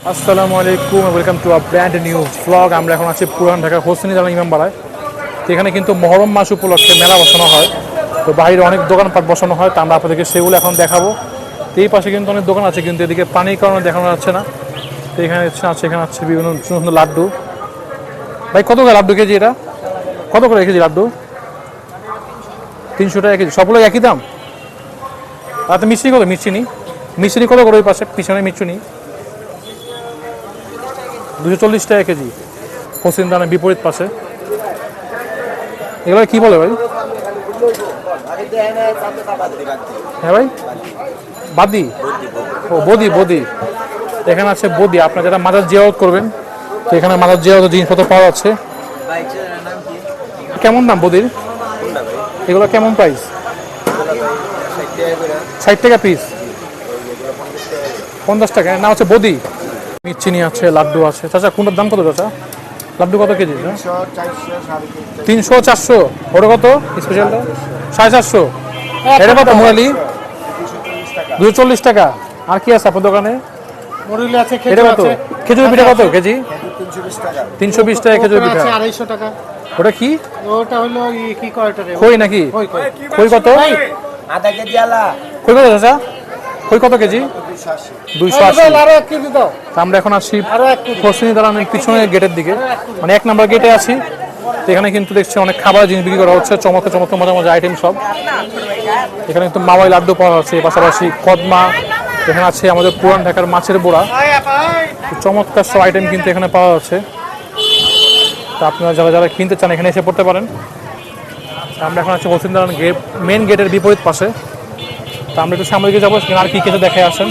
আসসালামু আলাইকুম, welcome to a brand new blog. আমরা এখন আছি পুরান ঢাকা হোসেনি দালান ইমামবাড়ায়। তো এখানে কিন্তু মহরম মাস উপলক্ষে মেলা বসানো হয়, তো বাইরে অনেক দোকানপাট বসানো হয়, তো আমরা আপনাদেরকে সেগুলো এখন দেখাবো। তো এই পাশে কিন্তু অনেক দোকান আছে, কিন্তু এদিকে পানির কারণে দেখানো যাচ্ছে না। তো এখানে আছে বিভিন্ন সুন্দর সুন্দর লাড্ডু। ভাই কত করে লাড্ডু কেজি? এটা কত করে কেজি লাড্ডু? 300 টাকা কেজি, সবগুলো একই দাম। আর তো মিষ্টি কত? মিষ্টি কত করে? ওই পাশে পিছনে মিষ্টি 240 টাকা কেজি হোসেন দানের বিপরীত পাশে। এগুলো কি বলে ভাই? হ্যাঁ ভাই, বাদি। ও বদি। এখানে আছে বদি। আপনার যারা মাজার জিয়ারত করবেন, তো এখানে মাজার জিয়ারতের জিনিসপত্র পাওয়া যাচ্ছে। কেমন দাম বদির? এগুলো কেমন প্রাইস? 60 টাকা পিস, 50 টাকা না? হচ্ছে বদি। মিষ্টি আছে, লাড্ডু আছে। চাচা কোনটার দাম কত চাচা? লাড্ডু কত কেজি? 300, 400। ওটা কত স্পেশালটা? 450। এটা কত মুরালি? 240 টাকা। আর কি আছে আপনার দোকানে? মুরগি আছে, এটা কত? খেজুর পিঠা কত কেজি? 320 টাকা খেজুর পিঠা। 250 টাকা। ওটা কি? ওটা হলো কি কয়টা রে? খই নাকি? খই কত? আধা কেজি আলা খই কত চাচা? খই কত কেজি? 280। আরো 1 কেজি দাও। আমরা এখন আসছি হোসেনি দালানের পিছনে গেটের দিকে, মানে 1 নম্বর গেটে আছি। তো এখানে কিন্তু দেখছি অনেক খাবার জিনিস বিক্রি করা হচ্ছে, চমৎকার মজা আইটেম সব। এখানে কিন্তু মাওয়াই লাড্ডু পাওয়া যাচ্ছে, পাশাপাশি কদমা। এখানে আছে আমাদের পুরান ঢাকার মাছের বোড়া। চমৎকার সব আইটেম কিন্তু এখানে পাওয়া যাচ্ছে। তো আপনারা যারা কিনতে চান এখানে এসে পড়তে পারেন। আমরা এখন আছি হোসেনি দালান মেন গেটের বিপরীত পাশে। তো আমরা একটু সামনে দিকে যাবো, আর কি কিছু দেখে আসেন।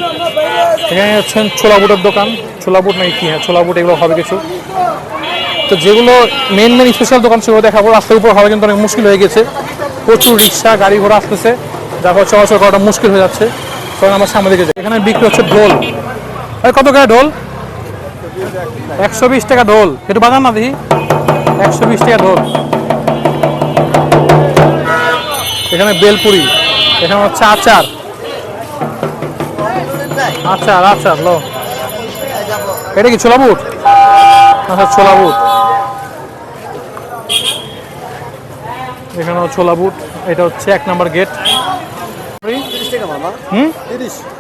এখানে হচ্ছেন ছোলা বুটের দোকান। ছোলা বুট নাকি কি? হ্যাঁ, ছোলা বুট এগুলো হবে কিছু। তো যেগুলো মেন স্পেশাল দোকান সেগুলো দেখাবো। রাস্তার উপর হওয়া কিন্তু অনেক মুশকিল হয়ে গেছে, প্রচুর রিক্সা গাড়ি ঘোড়া আসতেছে, যার ফলে চলাচল করাটা মুশকিল হয়ে যাচ্ছে। তখন আমার সামনে দিকে যাই। এখানে বিক্রি হচ্ছে ঢোল। কত করে ঢোল? 120 টাকা ঢোল। একটু বাজান না দেখি। 120 টাকা ঢোল। এখানে বেলপুরি। এখানে হচ্ছে আচার লো। এটা কি ছোলা বুট? আচ্ছা, ছোলা বুট। এখানেও ছোলা বুট। এটা হচ্ছে 1 নম্বর গেট।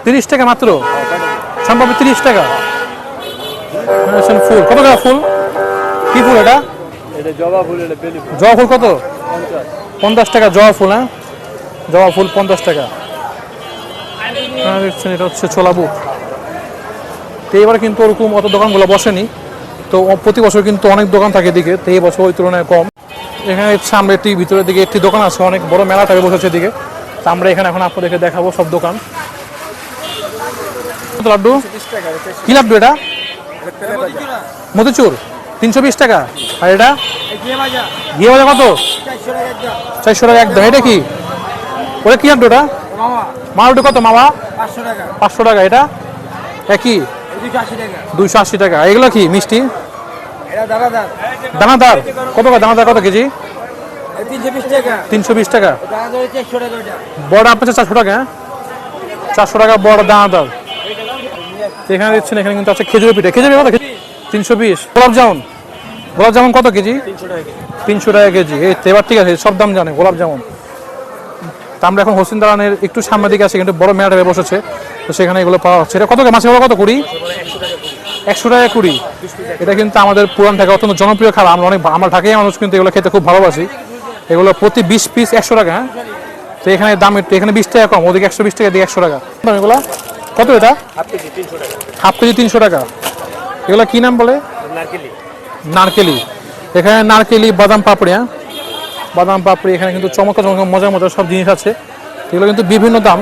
30 টাকা মাত্র? সম্ভব 30 টাকা। ফুল কত টাকা? ফুল কি ফুল এটা? জবা ফুল। জবা ফুল কত? 50 টাকা জবা ফুল। হ্যাঁ, জবা ফুল 50 টাকা। দেখছেন এটা হচ্ছে ছোলা বুট। তো এবার কিন্তু ওরকম অত দোকানগুলো বসেনি, তো প্রতি বছর কিন্তু অনেক দোকান থাকে এদিকে, তো এই বছর ওই তুলনায় কম। এখানে সামনে একটি ভিতরের দিকে একটি দোকান আছে, অনেক বড় মেলা টাইপে বসেছে এদিকে। তো আমরা এখানে এখন আপনাদেরকে দেখাবো সব দোকান। লাড্ডু কি লাড্ডু এটা? মতিচুর 320 টাকা। আর এটা ঘিয়ে ভাজা কত? 400 টাকা একদম। এটা কি? ওটা কি লাড্ডু? ওটা লাড্ডু কত মামা? 500 টাকা। এটা একই 280 টাকা। এগুলো কি মিষ্টি? দানাদার কত? দানাদার কত কেজি? 320 টাকা। বড় আপনার 400 টাকা। 400 টাকা বড় দানাদার। এখানে দেখছেন এখানে কিন্তু আছে খেজুরের পিঠা। খেজুরের কত? 320। গোলাপ জামুন কত কেজি? 300 টাকা কেজি। এই এবার ঠিক আছে, সব দাম জানে গোলাপ জামুন। তা আমরা এখন হোসেন দালানের একটু সামনের দিকে আছি, কিন্তু বড় মেলাটা বসেছে, তো সেখানে এগুলো পাওয়া হচ্ছে। এটা কত? মাছের বড় কত? 20? 100 টাকা 20। এটা কিন্তু আমাদের পুরান ঢাকা অত্যন্ত জনপ্রিয় খাবার। আমরা ঢাকায় মানুষ কিন্তু এগুলো খেতে খুব ভালোবাসি। এগুলো প্রতি 20 পিস 100 টাকা। হ্যাঁ, তো এখানে দাম একটু, এখানে 20 টাকা কম, ওদিকে 120 টাকা, দিয়ে 100 টাকা। এগুলো কত? এটা হাফ কেজি 300 টাকা। এগুলো কি নাম বলে? নারকেলি। এখানে নারকেলি, বাদাম পাপড়ি। হ্যাঁ, বাদাম পাপড়ি। এখানে কিন্তু চমৎকার মজার সব জিনিস আছে। এগুলো কিন্তু বিভিন্ন দাম।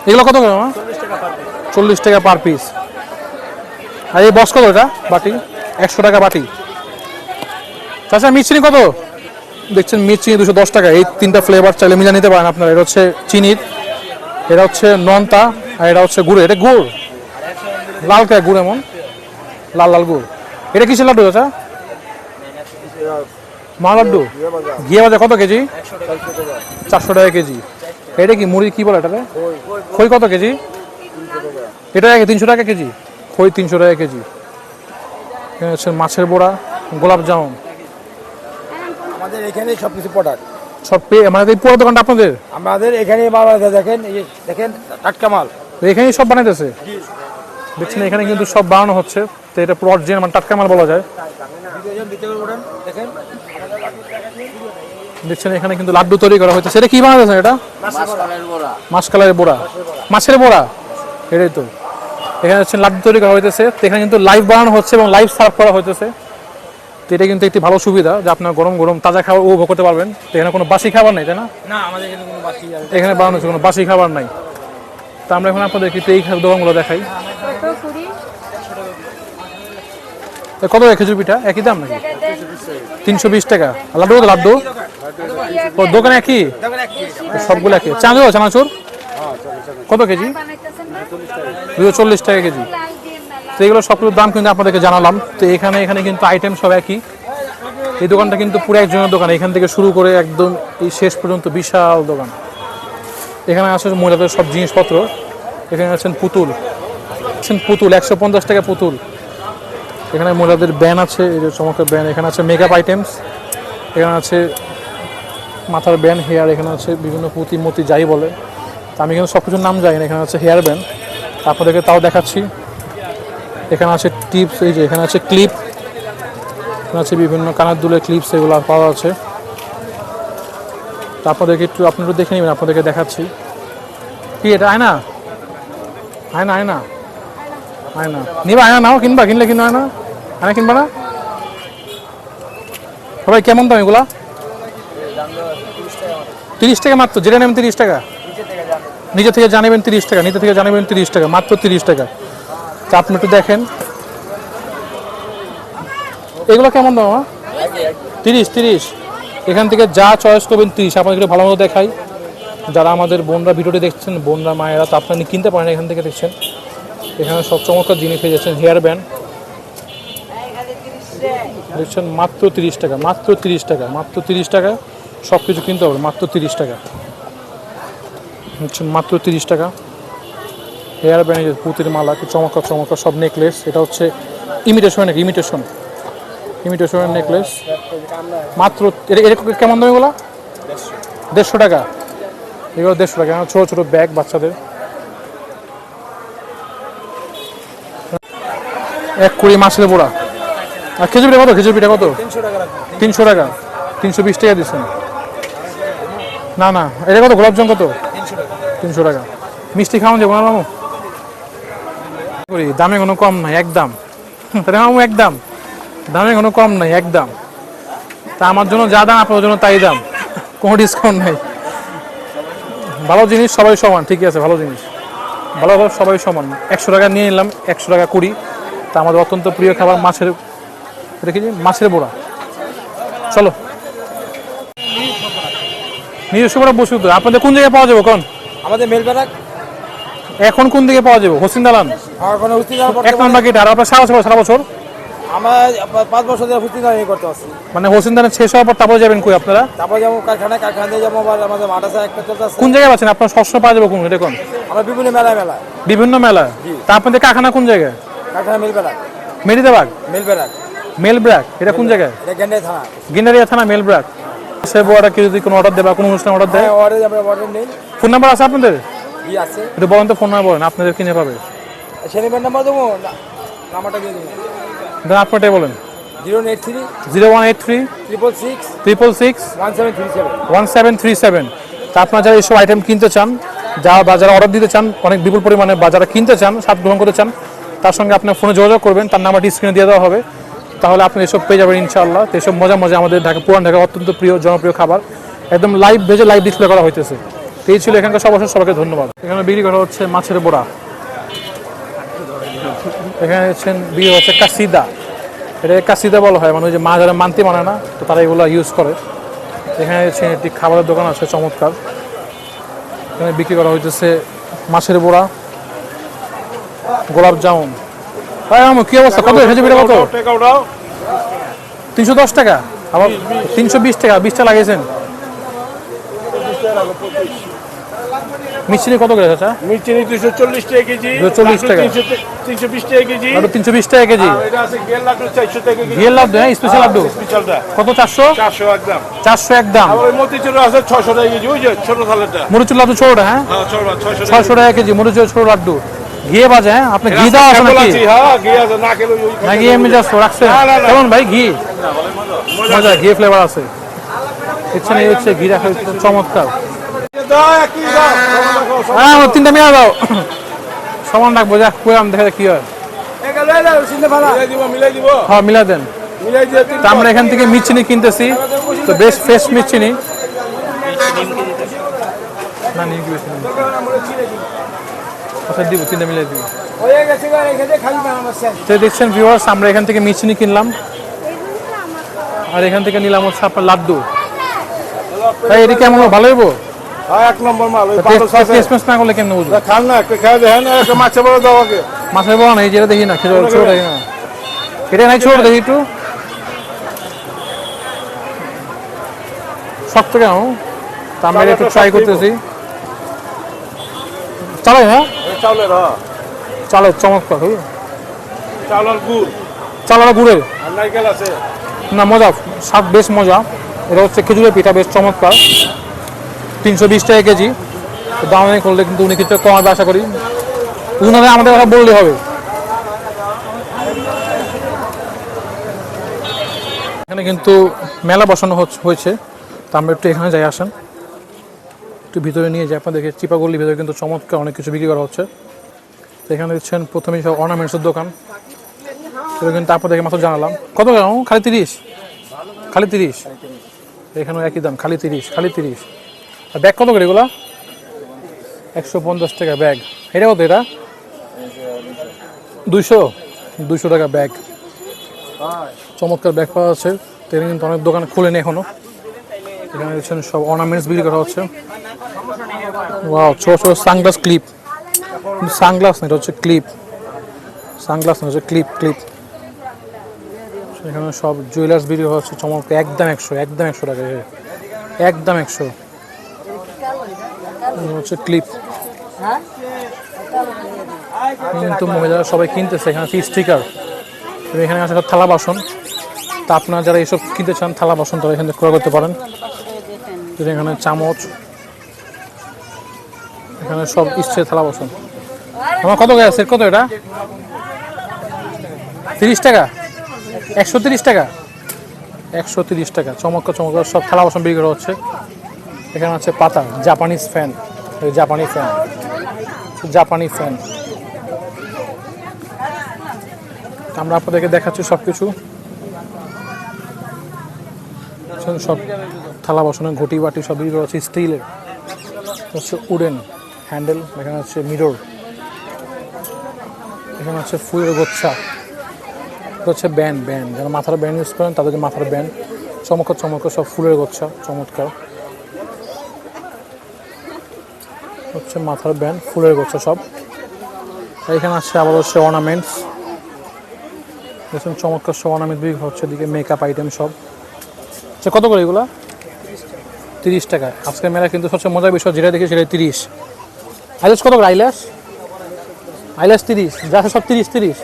এগুলো কত করে? 40 টাকা পার পিস। আর এই বক্স কত? এটা বাটি 100 টাকা বাটি। তাছাড়া মিষ্টি কত? দেখছেন মিষ্টি 210 টাকা। এই 3টা ফ্লেভার চাইলে মিলা নিতে পারেন আপনারা। এটা হচ্ছে চিনির, এটা হচ্ছে নন্তা, আর এটা হচ্ছে গুড়। এটা গুড় লাল কে গুড়, এমন লাল গুড়। এটা কিসের লাড্ডু চাচা? মা লাড্ডু। ঘিয়ে ভাজা কত কেজি? 400 টাকা কেজি। এটা কি মুড়ি কি বলে এটাকে? খই কত কেজি? এটা 300 টাকা কেজি। খই 300 টাকা কেজি। এখানে হচ্ছে মাছের বড়া, গোলাপ জামুন। আমাদের এখানে সবকিছু প্রোডাক্ট সব পেয়ে মানে এই পুরো দোকানটা আপনাদের? আমাদের এখানে মাল আছে, দেখেন এই যে দেখেন টাটকা মাল। তো এখানেই সব বানাইতেছে? দেখছেন এখানে কিন্তু সব বানানো হচ্ছে। তো এটা পুরো অরিজিনাল মানে টাটকা মাল বলা যায়। দেখেন দেখছেন এখানে কিন্তু লাড্ডু তৈরি করা হচ্ছে। সেটা কি বানাইতেছে? এটা মাছকালারের বড়া, মাছের বড়া। এটাই তো। এখানে হচ্ছে লাড্ডু তৈরি করা হইতেছে। তো এখানে কিন্তু লাইভ বানানো হচ্ছে এবং লাইভ সার্ভ করা হইতেছে। তো এটা কিন্তু একটি ভালো সুবিধা যে আপনার গরম গরম তাজা খাবার উপভোগ করতে পারবেন। তো এখানে কোনো বাসি খাবার নেই, তাই না? না, আমাদের এখানে কোনো বাকি এখানে বানানো হচ্ছে কোনো বাসি খাবার নাই। তো আমরা এখন আপনাদেরকে এই দোকানগুলো দেখাই। তো কত খেজুর পিঠা? একই দাম নাকি? 320 টাকা। লাড্ডু কত? লাড্ডু দোকানে একই? সবগুলো একই। চাঁদুর চানাচুর কত কেজি? 240 টাকা কেজি। তো এগুলো সবগুলোর দাম কিন্তু আপনাদেরকে জানালাম। তো এখানে কিন্তু আইটেম সব একই। এই দোকানটা কিন্তু পুরো একজনের দোকান, এখান থেকে শুরু করে একদম এই শেষ পর্যন্ত বিশাল দোকান। এখানে আছে মহিলাদের সব জিনিসপত্র। এখানে আছেন পুতুল, 150 টাকা পুতুল। এখানে মহিলাদের ব্যান আছে, এই যে চমৎকার ব্যান। এখানে আছে মেকআপ আইটেমস, এখানে আছে মাথার ব্যান, হেয়ার। এখানে আছে বিভিন্ন পুঁতি মতি যাই বলে। তো আমি কিন্তু সব কিছুর নাম জানি না। এখানে আছে হেয়ার ব্যান, আপনাদেরকে তাও দেখাচ্ছি। এখানে আছে টিপস, এই যে এখানে আছে ক্লিপ, এখানে আছে বিভিন্ন কানের দুলের ক্লিপস, এগুলো পাওয়া আছে। তো আপনাদেরকে আপনারা দেখে নেবেন, আপনাদেরকে দেখাচ্ছি। কি এটা আয়না? আয়না আয়না আয়না নিবা? আয়না নাও, কিনবা? কিনলে কিনবা আয়না? আয়না কিনবা না? সবাই কেমন দাম এগুলা? 30 টাকা মাত্র। যেটা নেবেন 30 টাকা। নিজে থেকে জানাবেন 30 টাকা, নিচে থেকে জানাবেন 30 টাকা, মাত্র 30 টাকা। তা আপনি একটু দেখেন এগুলো কেমন দাম? 30। এখান থেকে যা চয়েস করবেন 30। আপনাদের ভালো মতো দেখাই। যারা আমাদের বোনরা ভিডিওটি দেখছেন, বোনরা মায়েরা, তো আপনারা কিনতে পারেন এখান থেকে। দেখছেন এখানে সব চমৎকার জিনিস হয়ে যাচ্ছেন। হেয়ার ব্যান্ড দেখছেন মাত্র 30 টাকা, মাত্র 30 টাকা, মাত্র 30 টাকা। সব কিছু কিনতে হবে মাত্র 30 টাকা। হচ্ছেন মাত্র 30 টাকা। হেয়ার ব্যান্ড, পুঁতির মালা, কি চমৎকার চমৎকার সব নেকলেস। এটা হচ্ছে ইমিটেশন নাকি? ইমিটেশনের নেকলেস মাত্র। এরকম কেমন দাম এগুলো? 150 টাকা। এগুলো 150 টাকা। ছোটো ছোটো ব্যাগ বাচ্চাদের। 1 কুড়ি মাছের বড়া। আর খেজুর পিঠা কত? খেজুর পিঠা কত? 300 টাকা। 320 টাকা দিচ্ছেন? না না, এটা কত? গোলাপজাম কত? 300 টাকা। মিষ্টি খাওয়ান যাবো না মামু? দামে কোনো কম নাই, একদম। তাহলে মামু একদম দামে কোনো কম নাই, একদম। তা আমার জন্য যা দাম, আপনার জন্য তাই দাম, কোনো ডিসকাউন্ট নাই। ভালো জিনিস সবাই সমান, ঠিকই আছে। ভালো জিনিস ভালো সবাই সমান। 100 টাকা নিয়ে নিলাম, 100 টাকা কুড়ি। তা আমাদের অত্যন্ত প্রিয় খাবার মাছের, দেখেছি মাছের বড়া। চলো নিজস্ব করে বসে। তো আপনাদের কোন জায়গায় পাওয়া যাবে কোন? আমাদের মেলবেড়াক। এখন কোন দিকে পাওয়া যাবে? হোসেন দালান, 1 নম্বর গেট। আর আপনার সারা বছর? আমার 5 বছর ধরে হুস্তি দাঁড়িয়ে করতে পারছি। মানে হোসেন দালান শেষ হওয়ার পর তারপরে যাবেন কই আপনারা? তারপর যাবো কারখানা দিয়ে যাবো। আবার আমাদের মাঠ আছে একটা চলতে। কোন জায়গায় আছেন আপনার? সবসময় পাওয়া যাবে কোন? এটা কোন? আমরা বিভিন্ন মেলায় বিভিন্ন মেলা। তা আপনাদের কারখানা কোন জায়গায়? কারখানা মেলবেড়াক। মেরিদাবাগ মেলবেড়াক। মেলব্রাক। এটা কোন জায়গায়? এটা গেন্ডাই থানা। গিন্ডারিয়া থানা, মেলব্রাক। সে বড়টা কেউ যদি কোনো অর্ডার দেয় বা কোনো অনুষ্ঠানে অর্ডার দেয়, অর্ডার নেই। ফোন নাম্বার আছে আপনাদের? জি আছে। একটু বলেন তো, ফোন নাম্বার বলেন, আপনাদের কিনে পাবে। সেলিমের নাম্বার দেবো, নাম্বারটা দিয়ে দেবো। দেন আপনারটাই বলেন। 083 0183 666 666 1737। 1737। তা আপনারা যারা এইসব আইটেম কিনতে চান, যারা অর্ডার দিতে চান অনেক বিপুল পরিমাণে, বা যারা কিনতে চান, স্বাদ গ্রহণ করতে চান, তার সঙ্গে আপনার ফোনে যোগাযোগ করবেন। তার নাম্বারটি স্ক্রিনে দিয়ে দেওয়া হবে। তাহলে আপনি এসব পেয়ে যাবেন ইনশাআল্লাহ। তো এসব মজা আমাদের পুরান ঢাকা অত্যন্ত প্রিয় জনপ্রিয় খাবার, একদম লাইভ ভেজে লাইভ ডিসপ্লে করা হইতেছে। তো এই ছিল এখানকার সবাইকে ধন্যবাদ। এখানে বিক্রি করা হচ্ছে মাছের বড়া। এখানে বিক্রি হচ্ছে কাসিদা। এটা কাসিদা বলা হয়, মানে ওই যে মা যারা মানতে মানে না, তো তারা এগুলো ইউজ করে। এখানে একটি খাবারের দোকান আছে চমৎকার। এখানে বিক্রি করা হইতেছে মাছের বড়া, গোলাপ জামুন। কি অবস্থা? কত খেজুর পিঠা কত? 310 টাকা। আবার 320 টাকা। 20 টাকা লাগিয়েছেন। মিষ্টি কত করে চাচা? মিষ্টি 240 টাকা কেজি, 240 টাকা। 320 টাকা কেজি, আর 320 টাকা কেজি। আর এটা আছে গেল লাড্ডু 400 টাকা কেজি। ঘিয়ের লাড্ডু, হ্যাঁ স্পেশাল লাড্ডু স্পেশালটা কত? 400 400 একদম। 400 একদম। আর ওই মতিচুর আছে 600 টাকা কেজি, ওই যে ছোট থালেরটা। মরিচুর লাড্ডু ছোটটা, হ্যাঁ হ্যাঁ 600 টাকা। 600 টাকা কেজি মরিচুর ছোট লাড্ডু। ঘিয়ে বাজে, হ্যাঁ আপনি ঘি দেওয়া আছে নাকি? হ্যাঁ ঘি আছে, না খেলে ওই নাকি এমনি জাস্ট রাখছেন? না, না, না। কেমন ভাই ঘি? মজা, ঘি ফ্লেভার আছে। দেখছেন এই হচ্ছে ঘি রাখা হচ্ছে চমৎকার। দাও কি দাও, হ্যাঁ আমার 3টা মিলা দাও, সমান রাখবো, যা কইলাম দেখা যাক কি হয়। মিলাই দিব হ্যাঁ মিলা দেন। মিলাই দিয়ে তা আমরা এখান থেকে মিচিনি কিনতেছি, তো বেশ ফ্রেশ মিচিনি। না নিমকি বেশি নেই। আচ্ছা দিব, 3টা মিলাই দিব। তো দেখছেন ভিউয়ার্স, আমরা এখান থেকে মিচিনি কিনলাম, আর এখান থেকে নিলাম হচ্ছে আপনার লাড্ডু। তাই এটা কেমন হবে? ভালো হইব? হ্যাঁ এক নম্বর মাল। ওই পাঁচ আছে টেস্ট না করলে কেমন বুঝবো? খান না, একটু খেয়ে দেখেন, একটা মাছে বড় দাও আগে। মাছের বড় না, এই যেটা দেখি না, খেতে ছোট দেখি না, এটা নাই ছোট দেখি একটু শক্ত কেন? তা আমরা এটা একটু ট্রাই করতেছি। চালাই না, চাউলের, হ্যাঁ চালের চমৎকার, চাউলের গুড় চালার গুড়ের আর নারকেল আছে। না, মজা, স্বাদ বেশ মজা। এটা হচ্ছে খেজুরের পিঠা, বেশ চমৎকার। 320 টাকা কেজি। তো দাম অনেক করলে কিন্তু উনি কিছু কমাবে আশা করি। উনারা আমাদের কথা বললে হবে। এখানে কিন্তু মেলা বসানো হয়েছে, তো আমরা একটু এখানে যাই, আসেন একটু ভিতরে নিয়ে যাই আপনাদেরকে। চিপাগল্লির ভিতরে কিন্তু চমৎকার অনেক কিছু বিক্রি করা হচ্ছে। তো এখানে দেখছেন প্রথমেই সব অর্নামেন্টসের দোকান, সেটা কিন্তু আপনাদেরকে মাত্র জানালাম। কত গ্রাম? খালি 30, খালি 30। এখানেও একই দাম, খালি 30, খালি 30। আর ব্যাগ কত করে এগুলা? 150 টাকা ব্যাগ। এটা কত? এটা 200 টাকা ব্যাগ। চমৎকার ব্যাগ পাওয়া যাচ্ছে। এখানে কিন্তু অনেক দোকান খোলেনি এখনো। এখানে দেখছেন সব অর্নামেন্টস বিক্রি করা হচ্ছে। ওয়াও, ছোট ছোট সানগ্লাস ক্লিপ, সানগ্লাস না, এটা হচ্ছে ক্লিপ, সানগ্লাস না, হচ্ছে ক্লিপ ক্লিপ। এখানে সব জুয়েলার্স বিক্রি হচ্ছে চমৎকার, একদম 100, একদম 100 টাকা, একদম 100 হচ্ছে ক্লিপ। কিন্তু মহিলারা সবাই কিনতেছে। এখানে আছে স্টিকার, এখানে আছে সব থালা বাসন। তা আপনারা যারা এইসব কিনতে চান থালা বাসন, তারা এখান থেকে ক্রয় করতে পারেন। এখানে চামচ, এখানে সব স্টিলের থালা বাসন। আমার কত করে সেট? কত এটা? 30 টাকা, 130 টাকা, 130 টাকা। চমৎকার চমৎকার সব থালা বাসন বিক্রি করা হচ্ছে। এখানে আছে পাতা, জাপানিজ ফ্যান, জাপানি ফ্যান, জাপানি ফ্যান। আমরা আপনাদেরকে দেখাচ্ছি সব কিছু। সব থালা বাসনের ঘটি বাটি সব বিক্রি করা হচ্ছে স্টিলের, হচ্ছে উডেন হ্যান্ডেল। এখানে হচ্ছে মিরর, এখানে হচ্ছে ফুলের গোচ্ছা, হচ্ছে ব্যান্ড, ব্যান্ড যারা মাথার ব্যান্ড ইউজ করেন তাদের মাথার ব্যান্ড। চমৎকার চমৎকার সব ফুলের গোচ্ছা, চমৎকার হচ্ছে মাথার ব্যান্ড, ফুলের গোচ্ছা সব। এখানে আছে আবার হচ্ছে অর্নামেন্টস, দেখুন চমৎকার সব অর্নামেন্ট বিক্রি হচ্ছে। দিকে মেকআপ আইটেম সব। আচ্ছা কত করে এগুলো? 30 টাকা। আজকের মেলা কিন্তু সবচেয়ে মজার বিষয় যেটা দেখি সেটা 30। আইলাস কত করে? আইলাস, আইলাস 30, যা সব 30 30।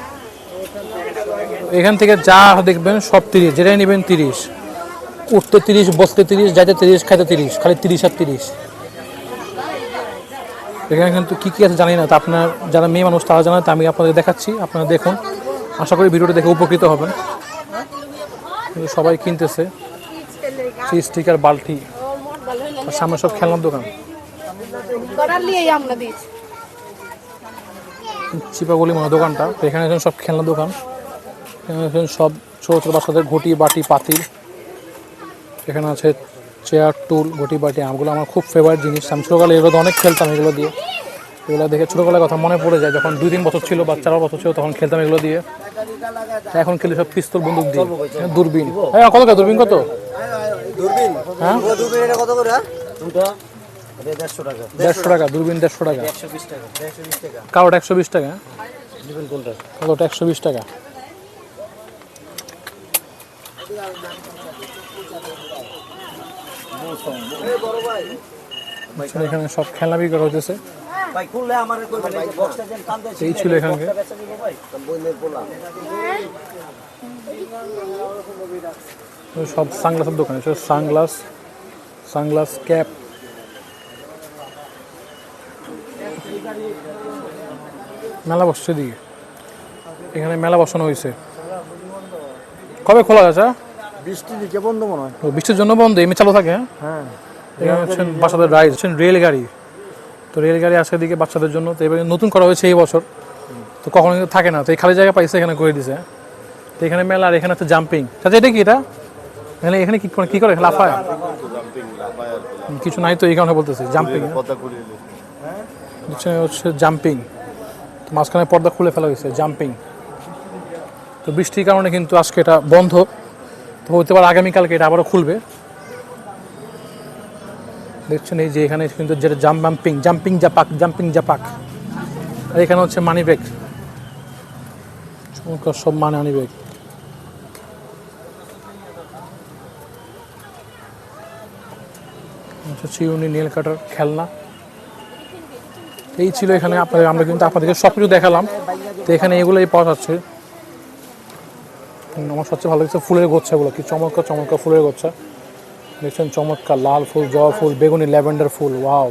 এখান থেকে যা দেখবেন সব 30, যেটাই নেবেন 30। উঠতে 30, বসতে 30, যাইতে 30, খাইতে 30, খালি 30 আর 30। এখানে কিন্তু কী কী আছে জানি না, তা আপনার যারা মেয়ে মানুষ তারা জানেন, তা আমি আপনাদের দেখাচ্ছি, আপনারা দেখুন। আশা করি ভিডিওটা দেখে উপকৃত হবেন। কিন্তু সবাই কিনতেছে স্টিকার, বালতি, আর সামনে সব খেলনার দোকান। চিপাগলি মনে দোকানটা। এখানে সব খেলনার দোকান, এখানে সব ছোটো ছোটো বাচ্চাদের ঘটি বাটি পাতিল। এখানে আছে চেয়ার টুল, ঘটি বাটি, আমগুলো আমার খুব ফেভারিট জিনিস। আমি ছোটোবেলায় এগুলো অনেক খেলতাম, এগুলো দিয়ে। এগুলো দেখে ছোটোবেলার কথা মনে পড়ে যায়, যখন 2-3 বছর ছিল বা 4 বছর ছিল তখন খেলতাম এগুলো দিয়ে। এখন খেলি সব পিস্তল বন্দুক দিয়ে। দূরবীন, হ্যাঁ কত করে দূরবীন? কত দূরবীন? হ্যাঁ দূরবীন এটা কত করে? 150 টাকা। 150 টাকা দূরবীন, 150 টাকা। 120 টাকা, 120 টাকা। কালোটা 120 টাকা, নেবেন কোনটা? কালোটা 120 টাকা। এখানে সব খেলনা বিক্রি করা হইতেছে। এই ছিল এখানে সব সানগ্লাসের দোকান, সানগ্লাস ক্যাপ। মেলা বসছে দিকে, এখানে মেলা বসানো হয়েছে। কবে খোলা গেছে? বৃষ্টি দিকে বন্ধ মনে হয়। বৃষ্টির জন্য বন্ধ, এমনি চালু থাকে। হ্যাঁ, এখানে হচ্ছেন বাচ্চাদের রাইড, হচ্ছেন রেলগাড়ি। তো রেলগাড়ি আজকের দিকে বাচ্চাদের জন্য, তো এবার নতুন করা হয়েছে এই বছর, তো কখনো কিন্তু থাকে না, তো এই খালি জায়গা পাইছে এখানে করে দিছে। তো এখানে মেলা, আর এখানে হচ্ছে জাম্পিং। আচ্ছা এটা কি? এটা এখানে কি করে লাফায়? কিছু নাই তো এই কারণে বলতেছি জাম্পিং। হচ্ছে জাম্পিং, মাঝখানে পর্দা খুলে ফেলা হয়েছে, জাম্পিং। তো বৃষ্টির কারণে কিন্তু আজকে এটা বন্ধ, তো হতে পারে আগামীকালকে এটা আবারও খুলবে। দেখছেন এই যে এখানে কিন্তু যেটা জাম্পিং জাপাক। আর এখানে হচ্ছে মানি ব্যাগ, সব মানি ব্যাগ। চিরুনি, নেল কাটার, খেলনা। এই ছিল এখানে আমরা কিন্তু আপনাদেরকে সব কিছু দেখালাম। তো এখানে এগুলোই পাওয়া যাচ্ছে। আমার সবচেয়ে ভালো লাগছে ফুলের গোচ্ছাগুলো, কি চমৎকার ফুলের গোচ্ছা। দেখছেন চমৎকার লাল ফুল, জবা ফুল, বেগুনি, ল্যাভেন্ডার ফুল। Wow,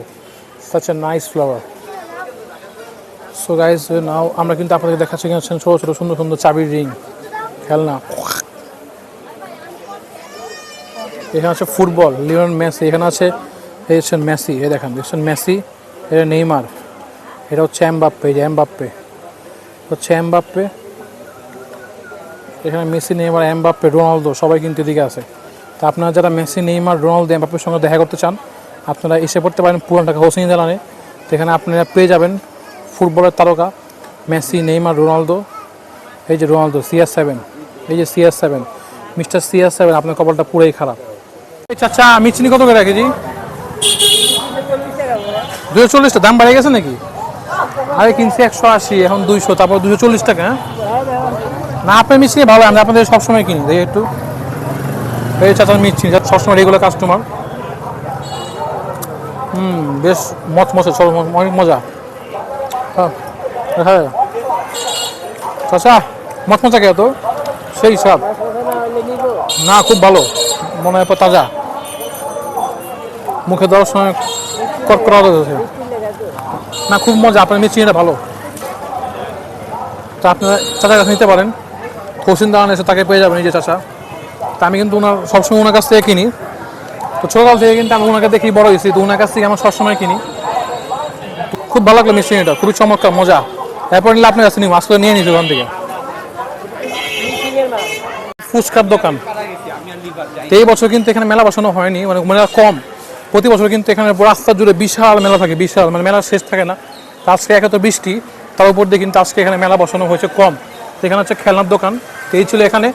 such a nice flower. So guys, now আমরা কিন্তু আপনাদের দেখাচ্ছি ছোটো সুন্দর চাবির রিং, খেলনা। এখানে আছে ফুটবল, লিওনেল মেসি। এখানে আছে এই হচ্ছেন মেসি, এই দেখছেন মেসি, এটা নেইমার, এটা হচ্ছে এমবাপ্পে, এই যে এমবাপ্পে। এখানে মেসি, নেইমার, এমবাপ্পে, রোনালদো সবাই কিন্তু এদিকে আছে। তো আপনারা যারা মেসি, নেইমার, রোনালদো, এমবাপ্পের সঙ্গে দেখা করতে চান, আপনারা এসে পড়তে পারেন পুরান ঢাকা হোসেনি দালানে। তো এখানে আপনারা পেয়ে যাবেন ফুটবলের তারকা মেসি, নেইমার, রোনালদো। এই যে রোনালদো, CR7, এই যে CR7, মিস্টার CR7। আপনার কপালটা পুরোই খারাপ। চাচা মিচনি কত করে কেজি? 240 দাম বাড়ে গেছে নাকি? আগে কিনছি 180, এখন 200, তারপর 240 টাকা। না আপনার মিচনি ভালো, আমরা আপনাদের সবসময় কিনি। দেখি একটু, এই চাচার মিচনি সবসময় রেগুলার কাস্টমার। বেশ মচমচে, অনেক মজা। হ্যাঁ চাচা মচমচা কে তো সেই সব না, খুব ভালো মনে হয়, তাজা, মুখে দেওয়ার সময় কড়কড়া হচ্ছে না, খুব মজা। আপনার মিষ্টিটা ভালো, তা আপনারা চাচার কাছে নিতে পারেন। হোসেন দালান এসে তাকে পেয়ে যাবেন, এই যে চাচা। তা আমি কিন্তু সবসময় ওনার কাছ থেকে কিনি। তো ছোটকাল থেকে কিন্তু আমি ওনাকে দেখি বড় হয়েছি, তো ওনার কাছ থেকে আমার সবসময় কিনি। খুব ভালো লাগলো মিষ্টিটা, খুবই চমৎকার, মজা। এরপর নিলে আপনার কাছে নিব, আসলে নিয়ে নিয়েছি ওখান থেকে। ফুচকার দোকান। এই বছর কিন্তু এখানে মেলা বসানো হয়নি, মানে মেলা কম। প্রতি বছর কিন্তু এখানে রাস্তা জুড়ে বিশাল মেলা থাকে, বিশাল, মানে মেলা শেষ থাকে না। আজকে একে তো বৃষ্টি, তার উপর দিয়ে কিন্তু আজকে এখানে মেলা বসানো হয়েছে কম। এখানে হচ্ছে খেলনার দোকান। এই ছিল এখানে